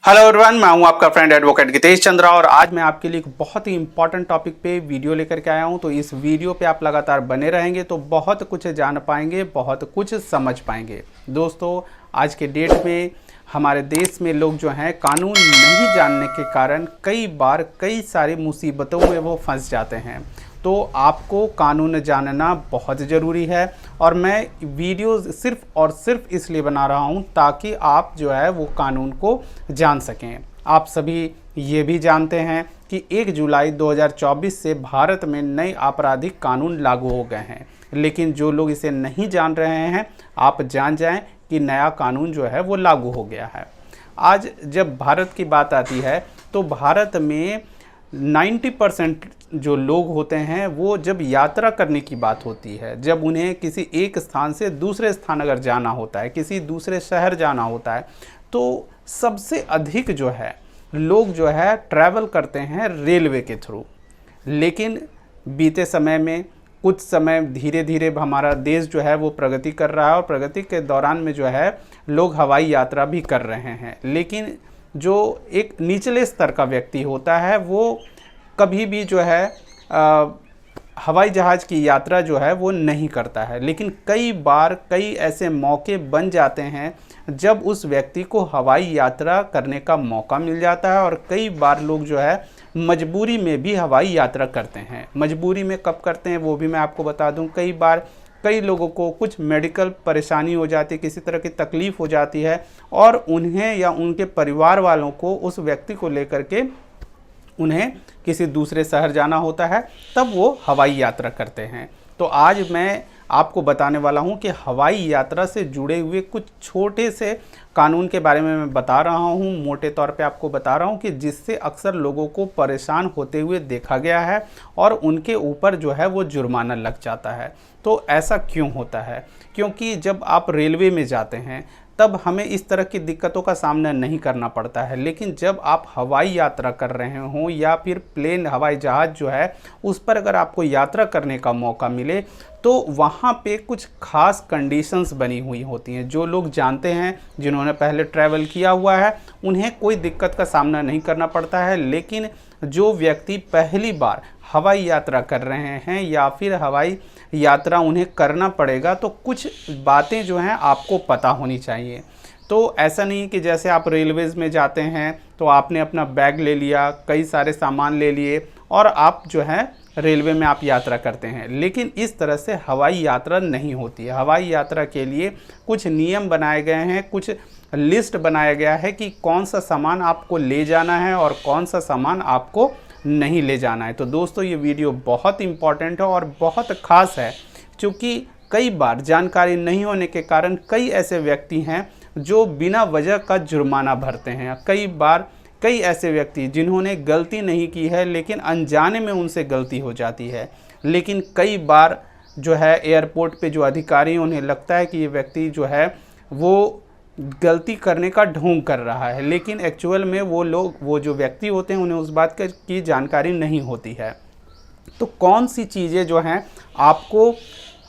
Hello everyone, मैं हूं आपका फ्रेंड एडवोकेट गितेश चंद्रा और आज मैं आपके लिए एक बहुत ही इंपॉर्टेंट टॉपिक पे वीडियो लेकर के आया हूं। तो इस वीडियो पे आप लगातार बने रहेंगे तो बहुत कुछ जान पाएंगे, बहुत कुछ समझ पाएंगे। दोस्तों, आज के डेट में हमारे देश में लोग जो हैं कानून नहीं जानने के कारण कई बार कई सारी मुसीबतों में वो फंस जाते हैं। तो आपको कानून जानना बहुत ज़रूरी है और मैं वीडियो सिर्फ़ और सिर्फ इसलिए बना रहा हूं ताकि आप जो है वो कानून को जान सकें। आप सभी ये भी जानते हैं कि 1 जुलाई 2024 से भारत में नए आपराधिक कानून लागू हो गए हैं, लेकिन जो लोग इसे नहीं जान रहे हैं, आप जान जाएं कि नया कानून जो है वो लागू हो गया है। आज जब भारत की बात आती है तो भारत में 90% जो लोग होते हैं वो जब यात्रा करने की बात होती है, जब उन्हें किसी एक स्थान से दूसरे स्थान अगर जाना होता है, किसी दूसरे शहर जाना होता है, तो सबसे अधिक जो है लोग जो है ट्रैवल करते हैं रेलवे के थ्रू। लेकिन बीते समय में कुछ समय धीरे धीरे हमारा देश जो है वो प्रगति कर रहा है और प्रगति के दौरान में जो है लोग हवाई यात्रा भी कर रहे हैं। लेकिन जो एक निचले स्तर का व्यक्ति होता है वो कभी भी जो है हवाई जहाज़ की यात्रा जो है वो नहीं करता है। लेकिन कई बार कई ऐसे मौके बन जाते हैं जब उस व्यक्ति को हवाई यात्रा करने का मौका मिल जाता है और कई बार लोग जो है मजबूरी में भी हवाई यात्रा करते हैं। मजबूरी में कब करते हैं वो भी मैं आपको बता दूं। कई बार कई लोगों को कुछ मेडिकल परेशानी हो जाती है, किसी तरह की तकलीफ़ हो जाती है और उन्हें या उनके परिवार वालों को उस व्यक्ति को लेकर के उन्हें किसी दूसरे शहर जाना होता है, तब वो हवाई यात्रा करते हैं। तो आज मैं आपको बताने वाला हूं कि हवाई यात्रा से जुड़े हुए कुछ छोटे से कानून के बारे में मैं बता रहा हूं, मोटे तौर पे आपको बता रहा हूं कि जिससे अक्सर लोगों को परेशान होते हुए देखा गया है और उनके ऊपर जो है वो जुर्माना लग जाता है। तो ऐसा क्यों होता है? क्योंकि जब आप रेलवे में जाते हैं तब हमें इस तरह की दिक्कतों का सामना नहीं करना पड़ता है, लेकिन जब आप हवाई यात्रा कर रहे हों या फिर प्लेन हवाई जहाज़ जो है उस पर अगर आपको यात्रा करने का मौका मिले तो वहाँ पे कुछ खास कंडीशंस बनी हुई होती हैं। जो लोग जानते हैं, जिन्होंने पहले ट्रैवल किया हुआ है, उन्हें कोई दिक्कत का सामना नहीं करना पड़ता है। लेकिन जो व्यक्ति पहली बार हवाई यात्रा कर रहे हैं या फिर हवाई यात्रा उन्हें करना पड़ेगा तो कुछ बातें जो हैं आपको पता होनी चाहिए। तो ऐसा नहीं कि जैसे आप रेलवेज़ में जाते हैं तो आपने अपना बैग ले लिया, कई सारे सामान ले लिए और आप जो है रेलवे में आप यात्रा करते हैं, लेकिन इस तरह से हवाई यात्रा नहीं होती है। हवाई यात्रा के लिए कुछ नियम बनाए गए हैं, कुछ लिस्ट बनाया गया है कि कौन सा सामान आपको ले जाना है और कौन सा सामान आपको नहीं ले जाना है। तो दोस्तों, ये वीडियो बहुत इम्पॉर्टेंट है और बहुत ख़ास है, क्योंकि कई बार जानकारी नहीं होने के कारण कई ऐसे व्यक्ति हैं जो बिना वजह का जुर्माना भरते हैं। कई बार कई ऐसे व्यक्ति जिन्होंने गलती नहीं की है लेकिन अनजाने में उनसे गलती हो जाती है। लेकिन कई बार जो है एयरपोर्ट पे जो अधिकारी हैं उन्हें लगता है कि ये व्यक्ति जो है वो गलती करने का ढोंग कर रहा है, लेकिन एक्चुअल में वो जो व्यक्ति होते हैं उन्हें उस बात की जानकारी नहीं होती है। तो कौन सी चीज़ें जो हैं आपको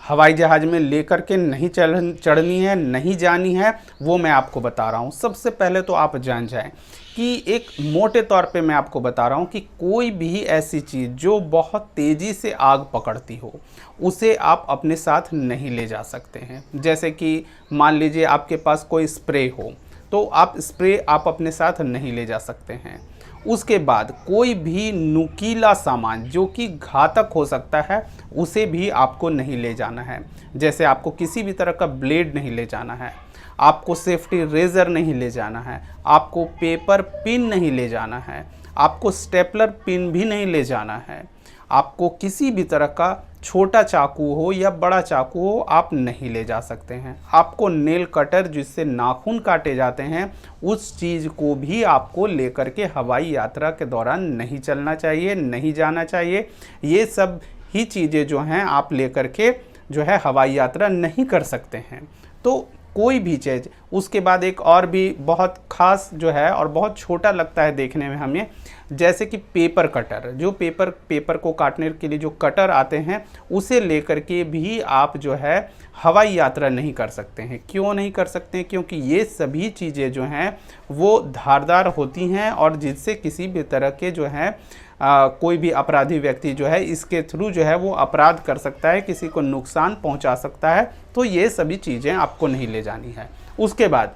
हवाई जहाज़ में लेकर के नहीं चढ़नी है, नहीं जानी है, वो मैं आपको बता रहा हूँ। सबसे पहले तो आप जान जाएं कि एक मोटे तौर पे मैं आपको बता रहा हूँ कि कोई भी ऐसी चीज़ जो बहुत तेज़ी से आग पकड़ती हो उसे आप अपने साथ नहीं ले जा सकते हैं। जैसे कि मान लीजिए आपके पास कोई स्प्रे हो तो आप स्प्रे अपने साथ नहीं ले जा सकते हैं। उसके बाद कोई भी नुकीला सामान जो कि घातक हो सकता है उसे भी आपको नहीं ले जाना है। जैसे आपको किसी भी तरह का ब्लेड नहीं ले जाना है, आपको सेफ्टी रेज़र नहीं ले जाना है, आपको पेपर पिन नहीं ले जाना है, आपको स्टेपलर पिन भी नहीं ले जाना है, आपको किसी भी तरह का छोटा चाकू हो या बड़ा चाकू हो आप नहीं ले जा सकते हैं। आपको नेल कटर जिससे नाखून काटे जाते हैं उस चीज़ को भी आपको लेकर के हवाई यात्रा के दौरान नहीं चलना चाहिए, नहीं जाना चाहिए। ये सब ही चीज़ें जो हैं आप लेकर के जो है हवाई यात्रा नहीं कर सकते हैं। तो कोई भी चीज़। उसके बाद एक और भी बहुत ख़ास जो है और बहुत छोटा लगता है देखने में हमें, जैसे कि पेपर कटर, जो पेपर को काटने के लिए जो कटर आते हैं, उसे लेकर के भी आप जो है हवाई यात्रा नहीं कर सकते हैं। क्यों नहीं कर सकते हैं? क्योंकि ये सभी चीज़ें जो हैं वो धारदार होती हैं और जिससे किसी भी तरह के जो है कोई भी अपराधी व्यक्ति जो है इसके थ्रू जो है वो अपराध कर सकता है, किसी को नुकसान पहुंचा सकता है। तो ये सभी चीज़ें आपको नहीं ले जानी है। उसके बाद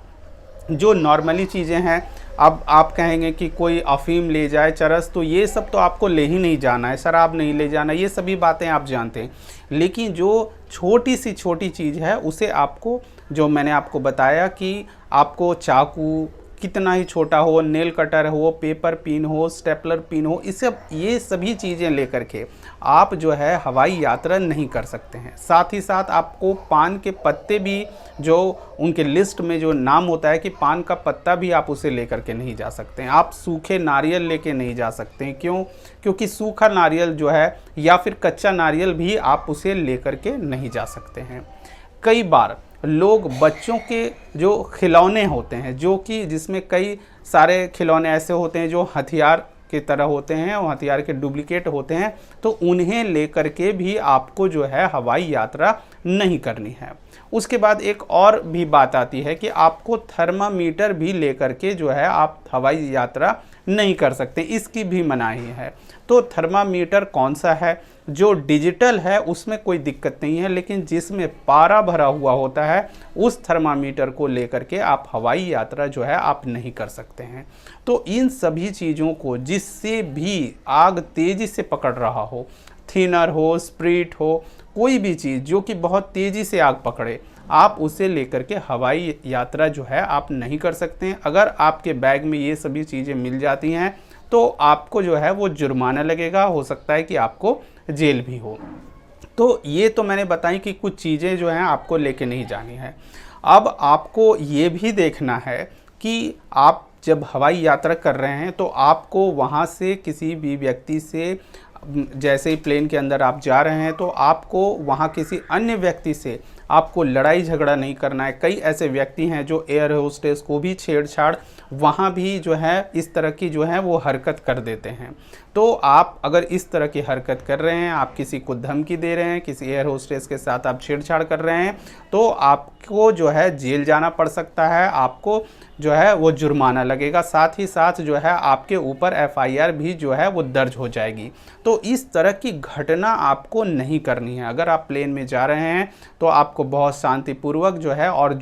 जो नॉर्मली चीज़ें हैं, अब आप कहेंगे कि कोई अफीम ले जाए, चरस, तो ये सब तो आपको ले ही नहीं जाना है, शराब नहीं ले जाना, ये सभी बातें आप जानते हैं। लेकिन जो छोटी सी छोटी चीज़ है उसे आपको, जो मैंने आपको बताया कि आपको चाकू कितना ही छोटा हो, नेल कटर हो, पेपर पिन हो, स्टेपलर पिन हो, ये सभी चीज़ें लेकर के आप जो है हवाई यात्रा नहीं कर सकते हैं। साथ ही साथ आपको पान के पत्ते भी, जो उनके लिस्ट में जो नाम होता है कि पान का पत्ता भी आप उसे लेकर के नहीं जा सकते हैं। आप सूखे नारियल लेके नहीं जा सकते हैं। क्यों? क्योंकि सूखा नारियल जो है या फिर कच्चा नारियल भी आप उसे लेकर के नहीं जा सकते हैं। कई बार लोग बच्चों के जो खिलौने होते हैं, जो कि जिसमें कई सारे खिलौने ऐसे होते हैं जो हथियार की तरह होते हैं और हथियार के डुप्लीकेट होते हैं, तो उन्हें लेकर के भी आपको जो है हवाई यात्रा नहीं करनी है। उसके बाद एक और भी बात आती है कि आपको थर्मामीटर भी लेकर के जो है आप हवाई यात्रा नहीं कर सकते, इसकी भी मनाही है। तो थर्मामीटर कौन सा है? जो डिजिटल है उसमें कोई दिक्कत नहीं है, लेकिन जिसमें पारा भरा हुआ होता है उस थर्मामीटर को लेकर के आप हवाई यात्रा जो है आप नहीं कर सकते हैं। तो इन सभी चीज़ों को, जिससे भी आग तेज़ी से पकड़ रहा हो, थिनर हो, स्प्रिट हो, कोई भी चीज़ जो कि बहुत तेज़ी से आग पकड़े, आप उसे लेकर के हवाई यात्रा जो है आप नहीं कर सकते हैं। अगर आपके बैग में ये सभी चीज़ें मिल जाती हैं तो आपको जो है वो जुर्माना लगेगा, हो सकता है कि आपको जेल भी हो। तो ये तो मैंने बताई कि कुछ चीज़ें जो हैं आपको लेके नहीं जानी है। अब आपको ये भी देखना है कि आप जब हवाई यात्रा कर रहे हैं तो आपको वहाँ से किसी भी व्यक्ति से, जैसे ही प्लेन के अंदर आप जा रहे हैं तो आपको वहाँ किसी अन्य व्यक्ति से आपको लड़ाई झगड़ा नहीं करना है। कई ऐसे व्यक्ति हैं जो एयर होस्टेस को भी छेड़छाड़, वहाँ भी जो है इस तरह की जो है वो हरकत कर देते हैं। तो आप अगर इस तरह की हरकत कर रहे हैं, आप किसी को धमकी दे रहे हैं, किसी एयर होस्टेस के साथ आप छेड़छाड़ कर रहे हैं, तो आपको जो है जेल जाना पड़ सकता है, आपको जो है वो जुर्माना लगेगा, साथ ही साथ जो है आपके ऊपर एफआईआर भी जो है वो दर्ज हो जाएगी। तो इस तरह की घटना आपको नहीं करनी है। अगर आप प्लेन में जा रहे हैं तो आपको बहुत शांतिपूर्वक जो है, और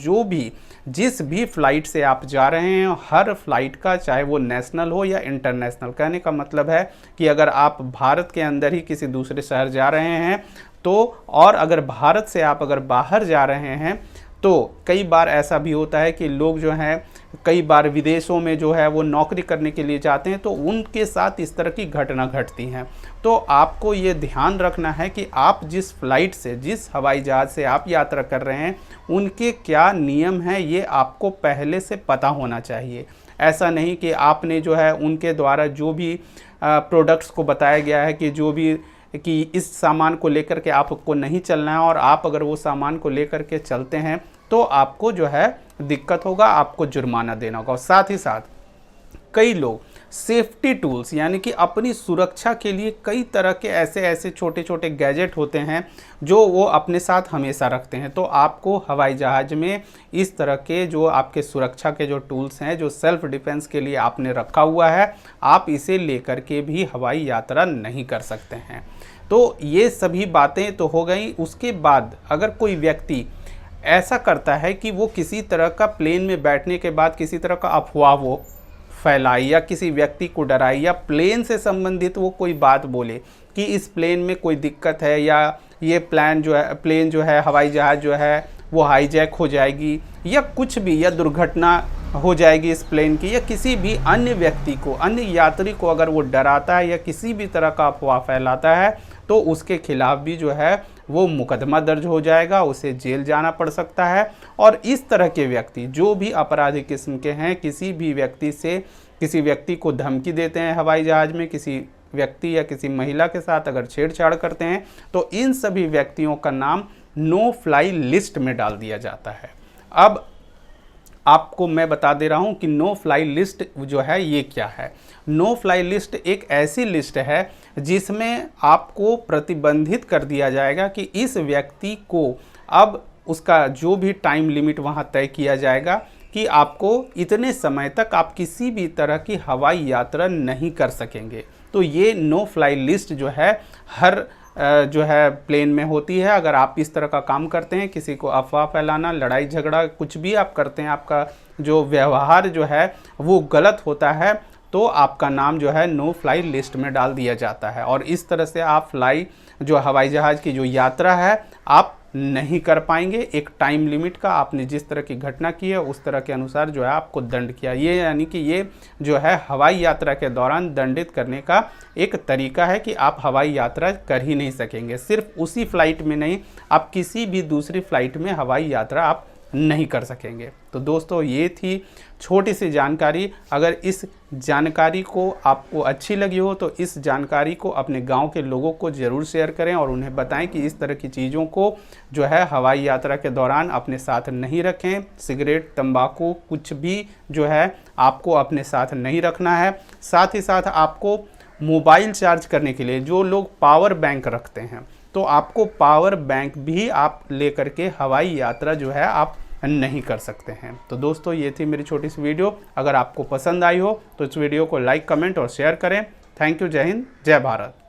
जिस भी फ़्लाइट से आप जा रहे हैं, हर फ्लाइट का, चाहे वो नेशनल हो या इंटरनेशनल, कहने का मतलब है कि अगर आप भारत के अंदर ही किसी दूसरे शहर जा रहे हैं तो, और अगर भारत से आप अगर बाहर जा रहे हैं तो कई बार ऐसा भी होता है कि लोग जो हैं कई बार विदेशों में जो है वो नौकरी करने के लिए जाते हैं, तो उनके साथ इस तरह की घटना घटती हैं। तो आपको ये ध्यान रखना है कि आप जिस फ्लाइट से, जिस हवाई जहाज़ से आप यात्रा कर रहे हैं, उनके क्या नियम हैं ये आपको पहले से पता होना चाहिए। ऐसा नहीं कि आपने जो है उनके द्वारा जो भी प्रोडक्ट्स को बताया गया है कि इस सामान को लेकर के आपको नहीं चलना है, और आप अगर वो सामान को लेकर के चलते हैं तो आपको जो है दिक्कत होगा, आपको जुर्माना देना होगा। और साथ ही साथ कई लोग सेफ्टी टूल्स, यानी कि अपनी सुरक्षा के लिए कई तरह के ऐसे छोटे छोटे गैजेट होते हैं जो वो अपने साथ हमेशा रखते हैं। तो आपको हवाई जहाज़ में इस तरह के जो आपके सुरक्षा के जो टूल्स हैं, जो सेल्फ डिफेंस के लिए आपने रखा हुआ है, आप इसे लेकर के भी हवाई यात्रा नहीं कर सकते हैं। तो ये सभी बातें तो हो गई। उसके बाद अगर कोई व्यक्ति ऐसा करता है कि वो किसी तरह का प्लेन में बैठने के बाद किसी तरह का अफवाह वो फैलाए या किसी व्यक्ति को डराए, या प्लेन से संबंधित वो कोई बात बोले कि इस प्लेन में कोई दिक्कत है, या ये प्लेन जो है हवाई जहाज़ जो है वो हाईजैक हो जाएगी, या कुछ भी, या दुर्घटना हो जाएगी इस प्लेन की, या किसी भी अन्य व्यक्ति को, अन्य यात्री को अगर वो डराता है या किसी भी तरह का अफवाह फैलाता है, तो उसके खिलाफ भी जो है वो मुकदमा दर्ज हो जाएगा, उसे जेल जाना पड़ सकता है। और इस तरह के व्यक्ति जो भी अपराधी किस्म के हैं, किसी भी व्यक्ति से, किसी व्यक्ति को धमकी देते हैं हवाई जहाज़ में, किसी व्यक्ति या किसी महिला के साथ अगर छेड़छाड़ करते हैं, तो इन सभी व्यक्तियों का नाम नो फ्लाई लिस्ट में डाल दिया जाता है। अब आपको मैं बता दे रहा हूं कि नो फ्लाई लिस्ट जो है ये क्या है। नो फ्लाई लिस्ट एक ऐसी लिस्ट है जिसमें आपको प्रतिबंधित कर दिया जाएगा कि इस व्यक्ति को अब उसका जो भी टाइम लिमिट वहां तय किया जाएगा कि आपको इतने समय तक आप किसी भी तरह की हवाई यात्रा नहीं कर सकेंगे। तो ये नो फ्लाई लिस्ट जो है हर जो है प्लेन में होती है। अगर आप इस तरह का काम करते हैं, किसी को अफवाह फैलाना, लड़ाई झगड़ा कुछ भी आप करते हैं, आपका जो व्यवहार जो है वो गलत होता है, तो आपका नाम जो है नो फ्लाई लिस्ट में डाल दिया जाता है। और इस तरह से आप फ्लाई जो हवाई जहाज़ की जो यात्रा है आप नहीं कर पाएंगे। एक टाइम लिमिट का आपने जिस तरह की घटना की है उस तरह के अनुसार जो है आपको दंड किया। ये यानी कि ये जो है हवाई यात्रा के दौरान दंडित करने का एक तरीका है कि आप हवाई यात्रा कर ही नहीं सकेंगे। सिर्फ उसी फ्लाइट में नहीं, आप किसी भी दूसरी फ्लाइट में हवाई यात्रा आप नहीं कर सकेंगे। तो दोस्तों ये थी छोटी सी जानकारी। अगर इस जानकारी को आपको अच्छी लगी हो तो इस जानकारी को अपने गांव के लोगों को ज़रूर शेयर करें और उन्हें बताएं कि इस तरह की चीज़ों को जो है हवाई यात्रा के दौरान अपने साथ नहीं रखें। सिगरेट, तंबाकू कुछ भी जो है आपको अपने साथ नहीं रखना है। साथ ही साथ आपको मोबाइल चार्ज करने के लिए जो लोग पावर बैंक रखते हैं, तो आपको पावर बैंक भी आप लेकर के हवाई यात्रा जो है आप नहीं कर सकते हैं। तो दोस्तों ये थी मेरी छोटी सी वीडियो। अगर आपको पसंद आई हो तो इस वीडियो को लाइक, कमेंट और शेयर करें। Thank you. जय हिंद, जय भारत।